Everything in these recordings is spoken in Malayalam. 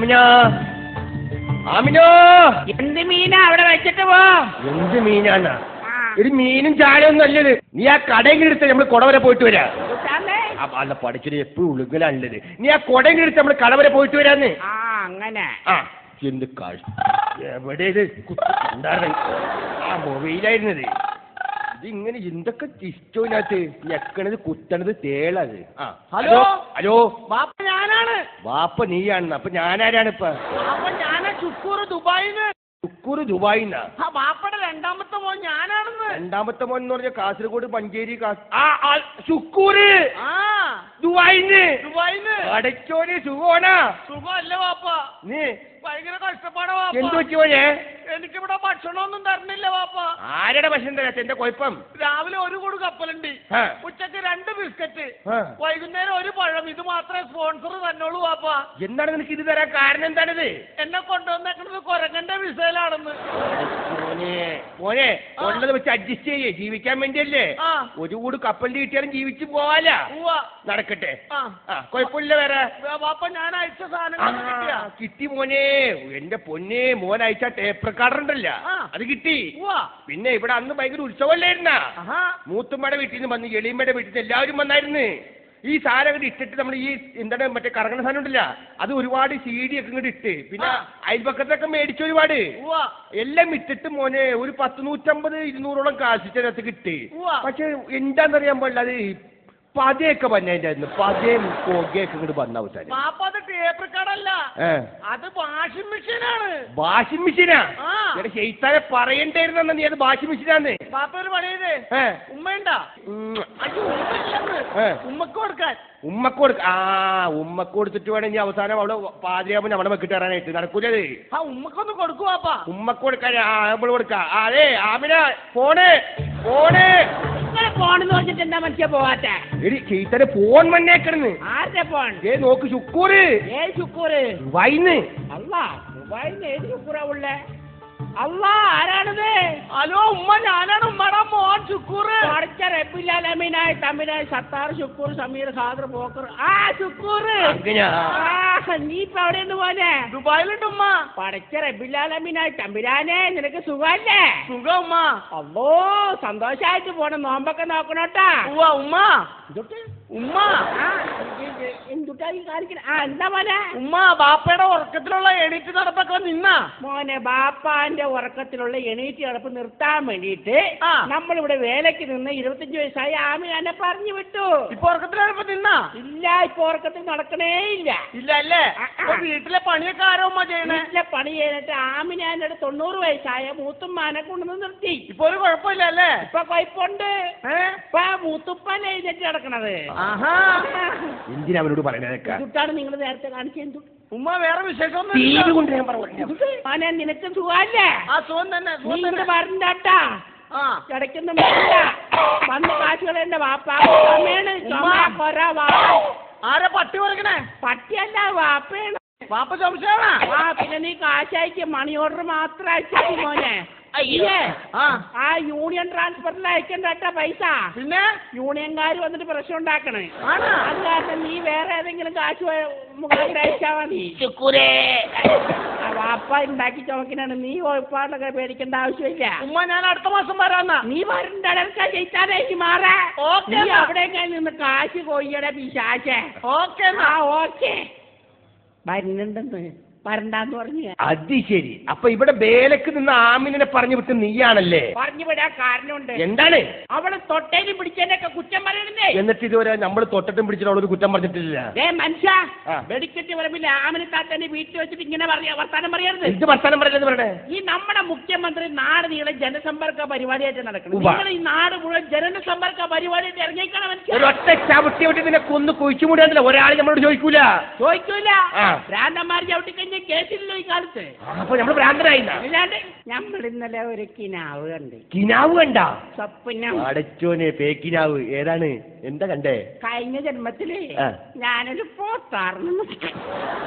ആമിനോ ആമിനോ എന്ത് മീനാ അവിടെ വെച്ചിട്ട് പോ. എന്ത് മീനാണ്? ഒരു മീനും ചാഴയൊന്നും അല്ലത്. നീ ആ കടയിൽ എടുത്ത് നമ്മള് കുട വരെ പോയിട്ട് വരാ. അല്ല പഠിച്ചത് എപ്പോഴും ഉളുകലാണുള്ളത്. നീ ആ കുടയിൽ എടുത്ത് നമ്മള് കട വരെ പോയിട്ട് വരാന്ന്. അങ്ങനെ ആ എന്ത് കാശ് എവിടെ ഇത് ആ മൊബൈലായിരുന്നത്. ഇത് ഇങ്ങനെ എന്തൊക്കെ ഇഷ്ടമില്ലാത്ത ഞെക്കണത് കുത്തണത് തേളത്. ആ ഹലോ ഹലോ ബാപ്പ ഞാനാണ്. ബാപ്പ നീയാണെന്ന്. അപ്പൊ ഞാനാരാണ് ഇപ്പൊ? ഞാനാ ശുക്കൂർ ദുബായിന്ന്. ശുക്കൂർ ദുബായിന്നാ? ബാപ്പയുടെ രണ്ടാമത്തെ മോൻ ഞാനാണെന്ന്. രണ്ടാമത്തെ മോൻ എന്ന് പറഞ്ഞ കാസർഗോഡ് മഞ്ചേരി ശുക്കൂര് ദുബായിന്ന്. ദുബായിന്ന് അടച്ചോന് സുഖോണാ? സുഖമല്ല ബാപ്പ, നീ ഭയങ്കര കഷ്ടപ്പാടാ ബാപ്പ. എന്തു പറ്റി മോനെ? എനിക്കിവിടെ ഭക്ഷണമൊന്നും തരണില്ല ബാപ്പ. ആരുടെ ഭക്ഷണം തരാത്ത? എന്റെ കുഴപ്പം? രാവിലെ ഒരു കൂട് കപ്പലുണ്ട്, ഉച്ചക്ക് 2 ബിസ്ക്കറ്റ്, വൈകുന്നേരം 1 പഴം. ഇത് മാത്രമേ സ്പോൺസർ തന്നോളൂ ബാപ്പ. എന്താണ് നിനക്ക് ഇത് തരാൻ കാരണം? എന്താണിത്? എന്നെ കൊണ്ടുവന്നേക്കുന്നത് കൊരങ്ങന്റെ വിസയിലാണെന്ന്. മോനെ മോനെ ഉള്ളത് വെച്ച് അഡ്ജസ്റ്റ് ചെയ്യേ, ജീവിക്കാൻ വേണ്ടിയല്ലേ. ഒരു കൂട് കപ്പലിൽ കിട്ടിയാലും ജീവിച്ചു പോവാല. നടക്കട്ടെ, കുഴപ്പമില്ല. വേറെ ബാപ്പ ഞാൻ അയച്ച സാധനം കിട്ടി മോനെ. എന്റെ പൊന്നെ മോൻ അയച്ച ടേപ്പ് റെക്കോർഡർ ഉണ്ടല്ലോ, അത് കിട്ടി. പിന്നെ ഇവിടെ അന്ന് ഭയങ്കര ഉത്സവമല്ലായിരുന്ന? മൂത്തുമ്മയുടെ വീട്ടിൽ നിന്ന് വന്ന് എളിയമ്മയുടെ വീട്ടിൽ നിന്ന് എല്ലാവരും വന്നായിരുന്നു. ഈ സാധനം അങ്ങോട്ട് ഇട്ടിട്ട് നമ്മൾ ഈ എന്താണ് മറ്റേ കറങ്ങുന്ന സാധനം ഉണ്ടല്ല, അത് ഒരുപാട് CD ഒക്കെ ഇങ്ങോട്ട് ഇട്ട്, പിന്നെ അയൽപക്കത്തൊക്കെ മേടിച്ചു ഒരുപാട്. എല്ലാം ഇട്ടിട്ട് മോനെ ഒരു 100, 150, 200ഓളം കാശിച്ചതിനകത്ത് കിട്ടി. പക്ഷെ എന്താന്നറിയാൻ പാടില്ല, അത് പതയൊക്കെ വന്നതിന്റെ പതയും പുകയൊക്കെ ഇങ്ങോട്ട് വന്ന അവസാനം. അത് വാഷിംഗ് മെഷീനാണ്. വാഷിംഗ് മെഷീനാ? ശൈത്താനെ പറയണ്ടായിരുന്നു നീ അത് വാഷിംഗ് മെഷീനാന്ന്. ബാപ്പ ഒരു പണി ചെയ്തേ, ഉമ്മയുണ്ടാ? ഉമ്മക്ക് കൊടുക്കാൻ. ഉമ്മക്ക് കൊടുക്ക? ഉമ്മക്ക് കൊടുത്തിട്ട് വേണം ഇനി അവസാനം അവള് പാതിയാകുമ്പോ നമ്മളെ വെക്കിട്ട് തരാനായിട്ട്. നടക്കൂലത്. ഉമ്മക്കൊന്ന് കൊടുക്കുവാപ്പാ. ഉമ്മക്ക് കൊടുക്കാൻ നമ്മള് കൊടുക്കാം. അതെ ആമിന ഫോണ് ഫോണ് ഫോണെന്ന് പറഞ്ഞിട്ട് എന്താ മനുഷ്യ പോവാത്ത? എടി ചീത്തനെ ഫോൺ വന്നേക്കണെന്ന്. ആരുടെ ഫോൺ? നോക്ക് ശുക്കൂറ്. ഏത് ശുക്കൂറ്? ദുബായിന്ന്. അല്ല ദുബായിന്ന് ഏത് ശുക്കൂറാ ഉള്ളേ? അല്ല ആരാണിത്? ഹലോ ഉമ്മ, ഞാനാണ് ഉമ്മയുടെ മോൻ ശുക്കൂറ്. പഠിച്ച റബ്ബിലാലമീനായി തമ്മിലായി സത്താർ ശുക്കൂർ സമീർ ഖാദർ പോക്കർ. ശുക്കൂറ് നീ ഇപ്പൊ എവിടെയുണ്ട് മോനെ? ദുബായിലുണ്ട് ഉമ്മ. പഠിച്ച റബ്ബിലാലമീനായി തമ്പിരാനെ, നിനക്ക് സുഖല്ലേ? സുഖം ഉമ്മ. അല്ലോ സന്തോഷായിട്ട് പോണം. നോമ്പൊക്കെ നോക്കണോട്ടാ. ഉമ്മ ഉമ്മ എന്തുട്ടായി കാണിക്കണ? എന്താ മോനെ? ഉമ്മ ബാപ്പയുടെ ഉറക്കത്തിലുള്ള എണീറ്റ് നടപ്പൊക്കെ നിന്നാ മോനെ. ബാപ്പാന്റെ ഉറക്കത്തിലുള്ള എണീറ്റ് നടപ്പ് നിർത്താൻ വേണ്ടിയിട്ട് നമ്മളിവിടെ വേലയ്ക്ക് നിന്ന് 25 വയസ്സായി ആമിനെ പറഞ്ഞു വിട്ടു. ഇപ്പൊ ഉറക്കത്തിലപ്പോ നിന്നാ? ഇല്ല, ഇപ്പൊ ഉറക്കത്തിൽ നടക്കണേ ഇല്ല. ഇല്ല അല്ലേ? വീട്ടിലെ പണിയൊക്കെ ആരോ ഉമ്മ ചെയ്യണേ? വീട്ടിലെ പണി ചെയ്തിട്ട് ആമിനെ 90 വയസ്സായ മൂത്തുമ്മാനെ കൊണ്ടുവന്ന് നിർത്തി. ഇപ്പൊ ഒരു കുഴപ്പമില്ല അല്ലേ? ഇപ്പൊ കുഴപ്പമുണ്ട്. ഇപ്പൊ മൂത്തുപ്പാൻ എഴുന്നേറ്റ് നടക്കണത്. എന്തിനാ അവനോട് പറയണതൊക്കെ? ഇതാണ് നിങ്ങൾ നേരത്തെ കാണിച്ചത്. ഉമ്മ വേറെ വിശേഷം നിനക്ക് സുഖല്ലേ? നിങ്ങൾ പറഞ്ഞാട്ടാ കിടക്കുന്ന വന്ന് കാശുകളെന്റെ വാപ്പാണ്. ആരാ പട്ടി പറയണേ? പട്ടിയല്ല, വാപ്പയാണ്. വാപ്പ സംശയമാണ്. പിന്നെ നീ കാശയക്ക്, മണി ഓർഡർ മാത്രം അയച്ചാൽ മോനെ. ആ യൂണിയൻ ട്രാൻസ്ഫറിൽ അയക്കണ്ട പൈസ. പിന്നെ യൂണിയൻകാർ വന്നിട്ട് പ്രശ്നം ഉണ്ടാക്കണേ. അത് കാരണം നീ വേറെ ഏതെങ്കിലും കാശ് മുകളിൽ അയച്ചാ മതി. വാപ്പ ഉണ്ടാക്കി ചോക്കിനാണ്. നീ ഉറപ്പാടൊക്കെ പേടിക്കേണ്ട ആവശ്യമില്ല. ഉമ്മ ഞാൻ അടുത്ത മാസം വരാന്നാ. നീ വരണ്ടടക്ക ചെയ്താലേക്ക് മാറാ. നീ അവിടെയൊക്കെ നിന്ന് കാശ് കൊയ്യടെ പിശാചേ. ഓക്കെ ഓക്കെ വരുന്നുണ്ടെന്ന് വരണ്ടാന്ന് പറഞ്ഞു. അത് ശരി. അപ്പൊ ഇവിടെ വേലക്ക് നിന്ന് ആമിനെ പറഞ്ഞു വിട്ട് നീയാണല്ലേ? പറഞ്ഞു വിടാൻ കാരണമുണ്ട്. എന്താണ്? അവള് തൊട്ടേനും പിടിച്ചതിനൊക്കെ കുറ്റം പറയണേ. എന്നിട്ട് ഇതുവരെ നമ്മൾ തൊട്ടിട്ടും പിടിച്ചിട്ട് അവളൊരു കുറ്റം പറഞ്ഞിട്ടില്ല. മനുഷ്യ വെടിക്കെട്ടി പറമ്പില്ല ആമിനെ താത്തന്നെ വീട്ടിൽ വെച്ചിട്ട് ഇങ്ങനെ വർത്താനം പറയരുത്. ഇത് വർത്താനം പറയരുത് പറയണേ. ഈ നമ്മുടെ മുഖ്യമന്ത്രി നാട് നീളെ ജനസമ്പർക്ക പരിപാടിയായിട്ട് നടക്കണം. നിങ്ങൾ ഈ നാട് മുഴുവൻ ജനസമ്പർക്ക പരിപാടിയായിട്ട് ഇറങ്ങിക്കണം. മനുഷ്യ ഒരൊറ്റ ചവിട്ടി വിട്ട് നിന്നെ കൊന്ന് കുഴിച്ചു മൂടാന്നില്ല ഒരാൾ നമ്മളോട് ചോദിക്കൂല. ഭ്രാന്തന്മാർ ചവിട്ടി കേസില്ലല്ലോ ഈ കാലത്ത്. അപ്പൊ നമ്മള് ഭ്രാന്തരായി. നമ്മൾ ഇന്നലെ ഒരു കിനാവ് കണ്ട്. കിനാവ് കണ്ടാ? സ്വപ്നം. അടച്ചോനെ പേക്കിനാവ്. ഏതാണ്? എന്താ കണ്ടേ? കഴിഞ്ഞ ജന്മത്തില് ഞാനൊരു പോത്താർന്നു.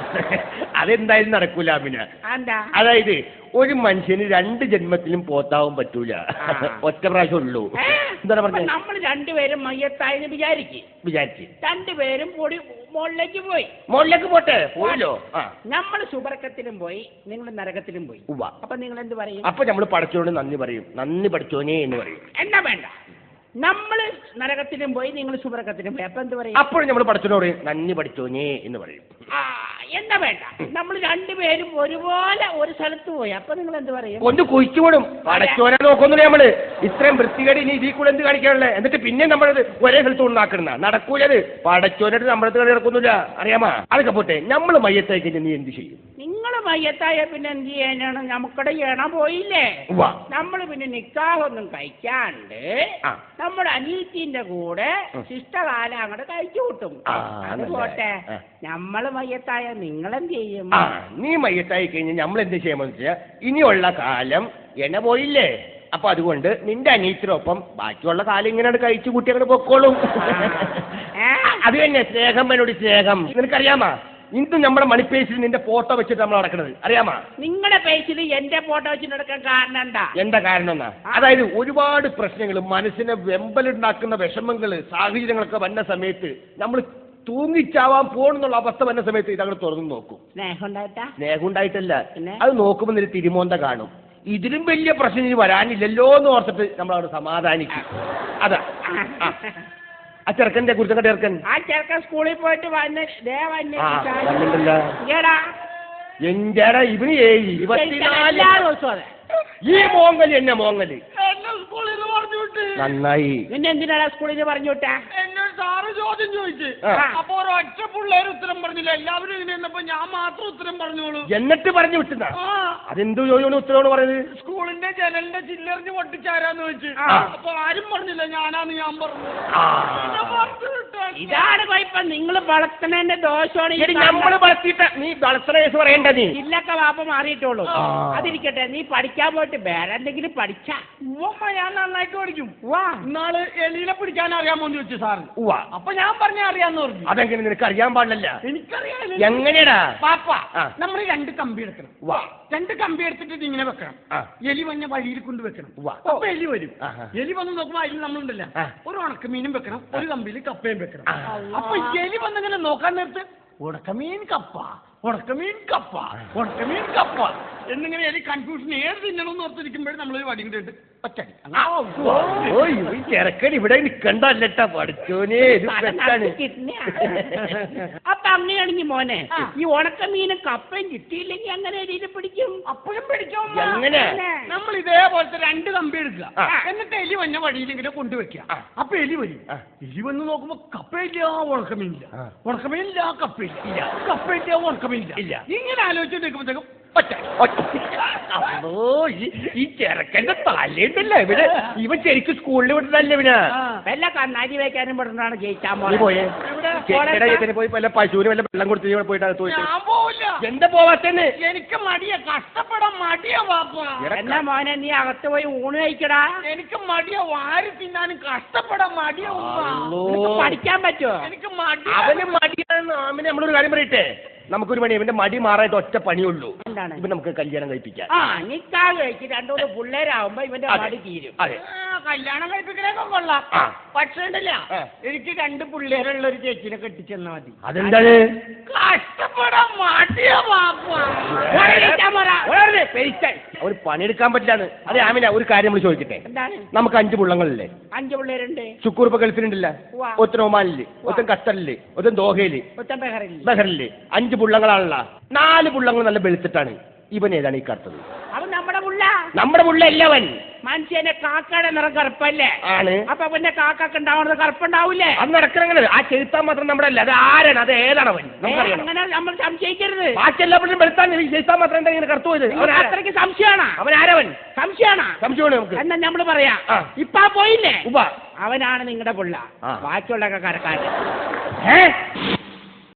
അതെന്തായാലും നടക്കൂല അമിന. അതായത് ഒരു മനുഷ്യന് 2 ജന്മത്തിലും പോത്താവാൻ പറ്റൂല. ഒറ്റ പ്രാവശ്യം ഉള്ളൂ. എന്താണ് പറഞ്ഞത്? നമ്മൾ 2 പേരും മയ്യത്തായെന്ന് വിചാരിച്ച് 2 പേരും മുകളിലേക്ക് പോയി. മുകളിലേക്ക് പോട്ടെ, പോയല്ലോ. നമ്മൾ സുബർക്കത്തിലും പോയി, നിങ്ങൾ നരകത്തിലും പോയി. അപ്പൊ നിങ്ങൾ എന്ത് പറയും? അപ്പൊ നമ്മൾ പഠിച്ചോണ്ട് നന്ദി പറയും, നന്ദി പഠിച്ചോനേ എന്ന് പറയും. എന്നാ വേണ്ട, നമ്മള് നരകത്തിലും പോയി, നിങ്ങൾ സുബർക്കത്തിലും പോയി, അപ്പൊ എന്ത് പറയും? അപ്പോഴും നമ്മൾ പഠിച്ചോനോട് നന്ദി പഠിച്ചോനേ എന്ന് പറയും. എന്നാ വേണ്ട, നമ്മൾ രണ്ടുപേരും ഒരുപോലെ ഒരു സ്ഥലത്ത് പോയി, അപ്പൊ നിങ്ങൾ എന്ത് പറയും? ഒന്ന് കുഴിച്ചുവിടും. പടച്ചോനെ നോക്കുന്നില്ല നമ്മള്. ഇത്രയും വൃത്തികേട് ഇനി ഇതിൽ കൂടെ എന്ത് കാണിക്കാനുള്ളത്? എന്നിട്ട് പിന്നെ നമ്മളത് ഒരേ സ്ഥലത്ത് ഉണ്ടാക്കണ നടക്കൂലത്. പടച്ചോനായിട്ട് നമ്മളത് കളി നടക്കുന്നില്ല, അറിയാമോ? അതൊക്കെ പോട്ടെ, നമ്മൾ മയ്യത്തായി കഴിഞ്ഞാൽ നീ എന്ത് ചെയ്യും? നിങ്ങൾ മയ്യത്തായ പിന്നെ എന്ത് ചെയ്യാനാണ്? നമുക്കിടെ ഇണ പോയില്ലേ, നമ്മൾ പിന്നെ നിക്കാഹൊന്നും കഴിക്കാണ്ട് നമ്മുടെ അനിയത്തിന്റെ കൂടെ ശിഷ്ടകാലം അങ്ങോട്ട് കഴിച്ചു കൂട്ടും. അത് പോട്ടെ, നമ്മള് മയ്യത്തായ നിങ്ങളെന്ത് ചെയ്യും? നീ മയ്യത്തായി കഴിഞ്ഞാൽ നമ്മൾ എന്ത് ചെയ്യാമെന്ന് വെച്ചാൽ ഇനിയുള്ള കാലം എണ്ണ പോയില്ലേ, അപ്പൊ അതുകൊണ്ട് നിന്റെ അനിയത്തിനൊപ്പം ബാക്കിയുള്ള കാലം ഇങ്ങനെ കഴിച്ചു കൂട്ടി അങ്ങോട്ട് പൊക്കോളും. അത് തന്നെ സ്നേഹം, എന്നോട് സ്നേഹം. നിനക്കറിയാമോ, ഇന്നും നമ്മുടെ മണിപ്പേസിൽ നിന്റെ ഫോട്ടോ വെച്ചിട്ട് നമ്മൾ നടക്കുന്നത്, അറിയാമോ? നിങ്ങളുടെ പേസിൽ എന്റെ ഫോട്ടോ വെച്ചിട്ട് നടക്കാൻ കാരണം എന്താ കാരണം എന്നാ? അതായത് ഒരുപാട് പ്രശ്നങ്ങൾ, മനസ്സിനെ വെമ്പലുണ്ടാക്കുന്ന വിഷമങ്ങള്, സാഹചര്യങ്ങളൊക്കെ വന്ന സമയത്ത് നമ്മൾ തൂങ്ങിച്ചാവാൻ പോണെന്നുള്ള അവസ്ഥ വന്ന സമയത്ത് ഇതങ്ങനെ തുറന്നു നോക്കും. സ്നേഹം ഉണ്ടായിട്ടല്ല, അത് നോക്കുമ്പോൾ നിന്റെ തിരുമോന്ത കാണും. ഇതിലും വലിയ പ്രശ്നം ഇനി വരാനില്ലല്ലോ എന്ന് ഓർത്തിട്ട് നമ്മൾ അവിടെ സമാധാനിക്കും. അതാ ആ ചെറുക്കന്റെ കുറിച്ചൊക്കെ ചെറുക്കൻ സ്കൂളിൽ പോയിട്ട് എന്റെടാ ഇവന് 24 ഈ മോങ്ങല് എന്നെ മോങ്ങല് നന്നായി. പിന്നെ എന്തിനാണ് സ്കൂളിൽ പറഞ്ഞു വിട്ടാ? എന്നോട് സാറ് ചോദ്യം ചോദിച്ചു, അപ്പൊ ഒരൊറ്റ പിള്ളേർ ഉത്തരം പറഞ്ഞില്ല, എല്ലാവരും ഇതിനപ്പോ ഞാൻ മാത്രം ഉത്തരം പറഞ്ഞോളൂ. എന്നിട്ട് പറഞ്ഞു വിട്ടുന്ന അതെന്തു ചോദിച്ചു ഉത്തരവാണ് പറയുന്നത്? സ്കൂളിന്റെ ജനലിന്റെ ചില്ലെറിഞ്ഞ് പൊട്ടിച്ചാരാന്ന് ചോദിച്ചു, അപ്പൊ ആരും പറഞ്ഞില്ല, ഞാനാന്ന് ഞാൻ പറഞ്ഞു. ഇതാണ് കുഴപ്പം, നിങ്ങൾ വളർത്തണേന്റെ ദോഷമാണ്. നമ്മള് വളർത്തിയിട്ട് നീ വളർത്തണ കേസ് പറയണ്ട. നീ ഇല്ലൊക്കെ വാപ്പ മാറിയിട്ടുള്ളൂ. അതിരിക്കട്ടെ, നീ പഠിക്കാൻ പോയിട്ട് വേറെ എന്തെങ്കിലും പഠിച്ചാ? ഞാൻ നന്നായിട്ട് പഠിക്കും. ഇന്നാള് എലീനെ പിടിക്കാൻ അറിയാമോന്ന് ചോദിച്ചു സാറ്. അപ്പൊ ഞാൻ പറഞ്ഞ അറിയാന്ന് പറഞ്ഞു. അതെങ്ങനെ നിനക്ക് അറിയാൻ പാടില്ല? എനിക്കറിയാം. എങ്ങനെയാടാ? പാപ്പ, നമ്മൾ 2 കമ്പി എടുക്കണം. 2 കമ്പി എടുത്തിട്ട് ഇങ്ങനെ വെക്കണം. എലി വന്ന വഴിയിൽ കൊണ്ട് വെക്കണം. അപ്പൊ എലി വരും. എലി വന്ന് നോക്കുമ്പോ അതിൽ നമ്മളുണ്ടല്ല ഒരു ഉണക്കമീനും വെക്കണം, ഒരു കമ്പിയിൽ കപ്പയും വെക്കണം. അപ്പൊ എലി വന്നിങ്ങനെ നോക്കാൻ നേരത്ത് ഉണക്കമീൻ കപ്പ, ഉണക്കമീൻ കപ്പ, ഉണക്കമീൻ കപ്പ എന്നിങ്ങനെ എലി കൺഫ്യൂഷൻ ഏത് തിന്നണമെന്ന് ഓർത്തിരിക്കുമ്പോഴും നമ്മളൊരു വടി കിട്ടിട്ട് ഒറ്റടി. ചെറുക്കൻ ഇവിടെ നിക്കണ്ടല്ലട്ടാ പഠിച്ചോനെ. അപ്പൊ അങ്ങനെയാണെങ്കിൽ മോനെ, ഈ ഉണക്കമീനും കപ്പയും കിട്ടിയില്ലെങ്കിൽ അങ്ങനെ എലിയിൽ പിടിക്കും. അപ്പോഴും പിടിക്കും. എങ്ങനെ? നമ്മൾ ഇതേപോലത്തെ 2 കമ്പി എടുക്കുക, എന്നിട്ട് എലി വന്ന വഴിയിൽ ഇങ്ങനെ കൊണ്ടുവെക്കുക. അപ്പൊ എലി വരും. എലി വന്ന് നോക്കുമ്പോ കപ്പയില്ല, ഉണക്കമീനില്ല, ഉണക്കമീനില്ല, കപ്പയില്ല, കപ്പയില്ല, ഉണക്കമീനില്ല. ഇങ്ങനെ ആലോചിച്ചിട്ട് നിൽക്കുമ്പോഴത്തേക്കും ഈ ചെറുക്കന്റെ തലേണ്ടല്ല ഇവിടെ. ഇവൻ ശരിക്കും സ്കൂളിൽ വിട്ടതല്ലേ ഇവന്? വല്ല കണ്ണാടി വെക്കാനും പെടുന്നതാണ് ജയിച്ചാൻ പോയെ. പോയി വല്ല പശുവിന് വല്ല വെള്ളം കൊടുത്ത് പോയിട്ട് അത് പോയിട്ട്. ഞാൻ പോവില്ല. എന്താ പോവാത്തന്നെ? എനിക്ക് മടിയാ, കഷ്ടപ്പെടാൻ മടിയാ പാപ്പ. എന്നാ മോനെ നീ അകത്ത് പോയി ഊണ് കഴിക്കടാ. എനിക്ക് മടിയാ, വാരി തിന്നാനും കഷ്ടപ്പെടാൻ മടിയാ. പഠിക്കാൻ പറ്റുമോ? എനിക്ക് മടി. അവന് മടിയാണെന്ന് ആമിനെ നമ്മളൊരു കാര്യം പറയട്ടെ. നമുക്കൊരു പണി, ഇവന്റെ മടി മാറായിട്ട് ഒറ്റ പണിയുള്ളൂ. ഇവൻ നമുക്ക് കല്യാണം കഴിപ്പിക്കാം. നിക്കാഹ് കഴിച്ച് 2-3 പിള്ളേരാവുമ്പോ ഇവന്റെ മടി തീരും. അതെ, കല്യാണം കഴിപ്പിക്കലൊക്കെ കൊള്ളാം. പക്ഷേ ഉണ്ടല്ല, എനിക്ക് 2 പിള്ളേരുള്ള ഒരു ചേച്ചിനെ കെട്ടിച്ചെന്നാ മതി. അതെന്താണ്? കഷ്ടപ്പെടാൻ മടിയാ പാപ്പ. ഒരു പണിയെടുക്കാൻ പറ്റില്ലാന്ന്. അതെ ആമിന, ഒരു കാര്യം നമ്മൾ ചോദിക്കട്ടെ. നമുക്ക് 5 പിള്ളങ്ങളില്ലേ? 5 പിള്ളേരുണ്ട്. ശുക്കൂർ ഇപ്പൊ ഗൾഫിലുണ്ടല്ല, ഒത്തൻ ഒമാനില്, ഒത്തൻ ഖത്തറില്, ഒത്തൻ ദോഹയില്, ബഹറില്. 5 പുള്ളങ്ങളാണല്ല. 4 പുള്ളങ്ങൾ നല്ല വെളുത്തിട്ടാണ്. ഇവൻ ഏതാണ് ഈ കറുത്തത്? അവൻ നമ്മുടെ പുള്ള. നമ്മുടെ പുള്ള അല്ലവൻ. മനുഷ്യന്റെ കാക്കയുടെ നിറം കറുപ്പല്ലേ ആണ്. അപ്പൊ പിന്നെ കാക്കൊക്കെ ഉണ്ടാവുന്നത് കറുപ്പുണ്ടാവൂലേ? അത് നടക്കണങ്ങനെ. ആ ചെലുത്താൻ മാത്രം നമ്മുടെ അല്ല. അത് ആരാണ്? അത് ഏതാണ് അവൻ? അങ്ങനെ നമ്മൾ സംശയിക്കരുത്. ബാക്കി എല്ലാ പിള്ളേരും വെളുത്താൻ ചെലുത്താൻ മാത്രം എന്താ ഇങ്ങനെ കറുത്തു പോയത്? അത്രയ്ക്ക് സംശയമാണ്. അവൻ ആരവൻ? സംശയമാണ്. സംശയമാണ് നമുക്ക്. എന്നാ നമ്മള് പറയാ, ഇപ്പാ പോയില്ലേ, ഉവ്വ, അവനാണ് നിങ്ങളുടെ പുള്ള. ബാക്കിയുള്ളൊക്കെ കരക്കാരൻ.